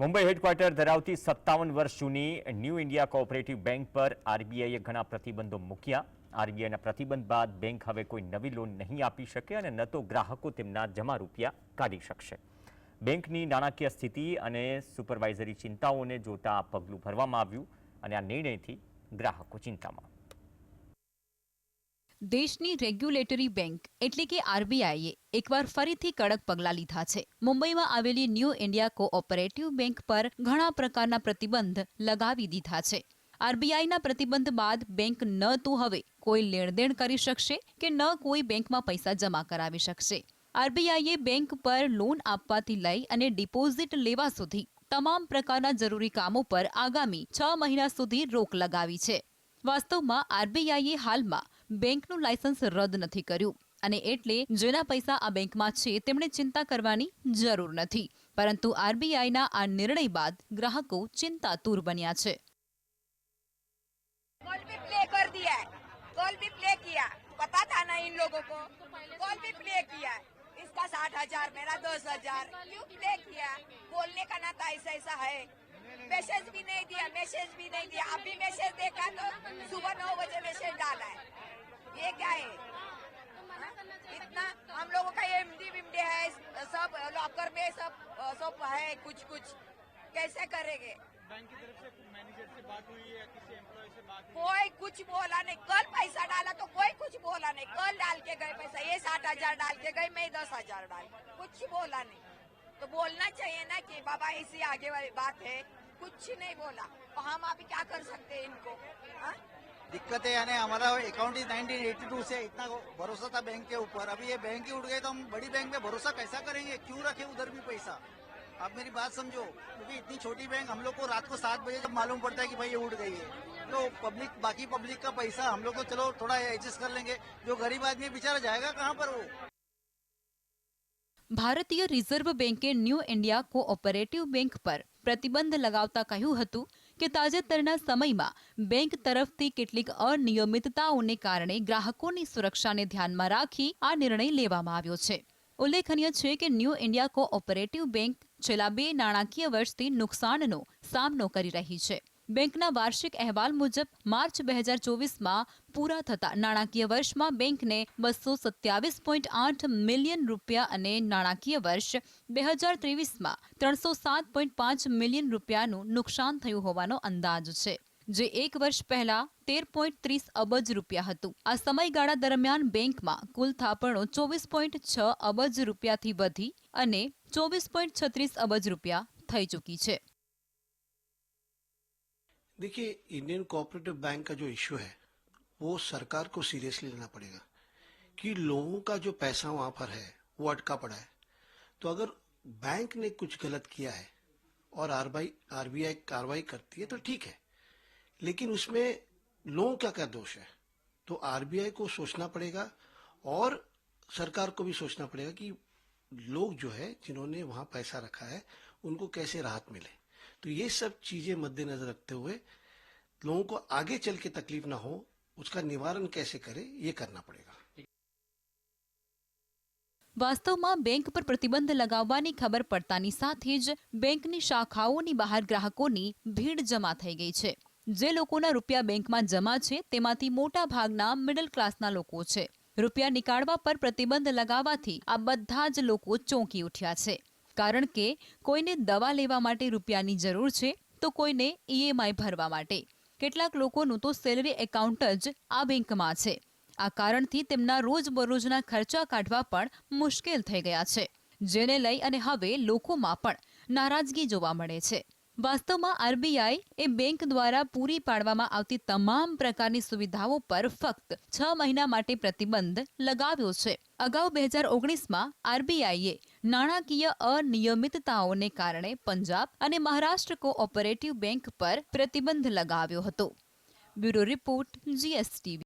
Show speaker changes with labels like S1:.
S1: Mumbai headquarter ધરાવતી 57 વર્ષ જૂની ન્યૂ ઇન્ડિયા કોઓપરેટિવ બેંક પર આરબીઆઈએ ઘણા પ્રતિબંધો મૂક્યા। આરબીઆઈના પ્રતિબંધ બાદ બેંક હવે કોઈ નવી લોન નહીં આપી શકે અને ન તો ગ્રાહકો તેમના જમા રૂપિયા કાઢી શકશે। બેંકની નાણાકીય સ્થિતિ અને સુપરવાઇઝરી ચિંતાઓને જોતા આ પગલું ભરવામાં આવ્યું અને આ નિર્ણયથી ગ્રાહકો ચિંતામાં।
S2: દેશની રેગ્યુલેટરી બેંક એટલે કે આરબીઆઈએ એકવાર ફરીથી કડક પગલાં લીધા છે। મુંબઈમાં આવેલી ન્યૂ ઇન્ડિયા કોઓપરેટિવ બેંક પર ઘણા પ્રકારના પ્રતિબંધ લગાવી દીધા છે। આરબીઆઈના પ્રતિબંધ બાદ બેંક ન તો હવે કોઈ લેણદેણ કરી શકશે કે ન કોઈ બેંકમાં પૈસા જમા કરાવી શકશે। આરબીઆઈએ બેંક પર લોન આપવાથી લઈ અને ડિપોઝિટ લેવા સુધી તમામ પ્રકારના જરૂરી કામો પર આગામી 6 મહિના સુધી રોક લગાવી છે। વાસ્તવમાં આરબીઆઈએ હાલમાં બેંકનું લાયસન્સ રદ નથી કર્યું અને એટલે જેના પૈસા આ બેંકમાં છે તેમણે ચિંતા કરવાની જરૂર નથી, પરંતુ આરબીઆઈના આ નિર્ણય બાદ ગ્રાહકો ચિંતાતુર બન્યા છે।
S3: कॉल भी प्ले कर दिया है, कॉल भी प्ले किया, पता था ना इन लोगों को, कॉल भी प्ले किया है। इसका 60,000 मेरा 10,000 क्यों प्ले किया? बोलने का ना था ऐसा है। मैसेज भी नहीं दिया। अभी मैसेज देखा तो सुबह 9 बजे मैसेज डाला है। ये क्या है? इतना हम लोगों का एमडी विमडी है, सब लॉकर में सब है, कुछ कैसे करेंगे?
S4: बैंक की तरफ से मैनेजर से बात हुई है या किसी एम्प्लॉय से बात हुई?
S3: कोई कुछ बोला नहीं। कल पैसा डाला तो कोई कुछ बोला नहीं। कल डाल के गए पैसा, ये 60,000 डाल के गए, मैं 10,000 डाल, कुछ बोला नहीं। तो बोलना चाहिए ना कि बाबा ऐसी आगे वाली बात है, कुछ नहीं बोला तो हम अभी क्या कर सकते हैं इनको?
S5: दिक्कत है यानी हमारा अकाउंट इज 1982 से इतना भरोसा था बैंक के ऊपर, अभी ये बैंक ही उठ गए तो हम बड़ी बैंक में भरोसा कैसा करेंगे? क्यों रखे उधर भी पैसा? आप मेरी बात समझो, क्योंकि इतनी छोटी बैंक हम लोग को रात को 7 बजे जब मालूम पड़ता है कि भाई ये उठ गई है, तो बाकी पब्लिक का पैसा हम लोग तो चलो थोड़ा एडजस्ट कर लेंगे, जो गरीब आदमी बेचारा जाएगा कहाँ पर? वो
S2: ભારતીય રિઝર્વ બેંકે ન્યૂ ઇન્ડિયા કોઓપરેટિવ બેંક પર પ્રતિબંધ લગાવતા કહ્યું હતું કે તાજેતરના સમયમાં બેંક તરફથી કેટલીક અનિયમિતતાઓને કારણે ગ્રાહકોની સુરક્ષાને ધ્યાનમાં રાખી આ નિર્ણય લેવામાં આવ્યો છે। ઉલ્લેખનીય છે કે ન્યૂ ઇન્ડિયા કોઓપરેટિવ બેંક છેલ્લા 2 નાણાકીય વર્ષથી નુકસાનનો સામનો કરી રહી છે। બેંકના વાર્ષિક અહેવાલ મુજબ માર્ચ 2024માં પૂરા થતા નાણાકીય વર્ષમાં બેંકને 227.8 મિલિયન રૂપિયા અને નાણાકીય વર્ષ 2023માં 307.5 મિલિયન રૂપિયાનું નુકસાન થયું હોવાનો અંદાજ છે, જે 1 વર્ષ પહેલા 13.30 અબજ રૂપિયા હતું। આ સમયગાળા દરમિયાન બેંકમાં કુલ થાપણો 24.6 અબજ રૂપિયાથી વધી અને 24.36 અબજ રૂપિયા થઈ ચૂકી છે।
S6: देखिए, इंडियन कोऑपरेटिव बैंक का जो इश्यू है वो सरकार को सीरियसली लेना पड़ेगा कि लोगों का जो पैसा वहां पर है वो अटका पड़ा है। तो अगर बैंक ने कुछ गलत किया है और आरबीआई कार्रवाई करती है तो ठीक है, लेकिन उसमें लोगों का क्या दोष है? तो आरबीआई को सोचना पड़ेगा और सरकार को भी सोचना पड़ेगा कि लोग जो है जिन्होंने वहां पैसा रखा है उनको कैसे राहत मिले। तो ये सब चीजें मद्देनजर रखते हुए लोगों को आगे चल के तकलीफ ना हो, उसका निवारण कैसे करे ये करना पड़ेगा।
S2: વાસ્તવમાં બેંક પર પ્રતિબંધ લગાવવાની ખબર પડતાની સાથે જ બેંકની શાખાઓની બહાર ગ્રાહકોની ભીડ જમા થઈ ગઈ છે। જે લોકોના રૂપિયા બેંકમાં જમા છે તેમાંથી મોટા ભાગના મિડલ ક્લાસના લોકો છે। રૂપિયા નીકાળવા પર પ્રતિબંધ લગાવવાથી આ બધા જ લોકો ચોંકી ઉઠ્યા છે, કારણ કે કોઈને દવા લેવા માટે રૂપિયાની જરૂર છે તો કોઈને ઈએમઆઈ ભરવા માટે। કેટલાક લોકોનું તો સેલરી એકાઉન્ટ જ આ બેંકમાં છે। આ કારણથી તેમના રોજબરોજના ખર્ચા કાઢવા પણ મુશ્કેલ થઈ ગયા છે, જેને લઈ અને હવે લોકોમાં પણ નારાજગી જોવા મળે છે। વાસ્તવમાં આરબીઆઈ એ બેંક દ્વારા પૂરી પાડવામાં આવતી તમામ પ્રકારની સુવિધાઓ પર ફક્ત 6 મહિના માટે પ્રતિબંધ લગાવ્યો છે। અગાઉ 2019માં આરબીઆઈએ નાણાકીય અનિયમિતતાઓને કારણે પંજાબ અને મહારાષ્ટ્ર કોઓપરેટિવ બેંક પર પ્રતિબંધ લગાવ્યો હતો। Bureau report, GSTV।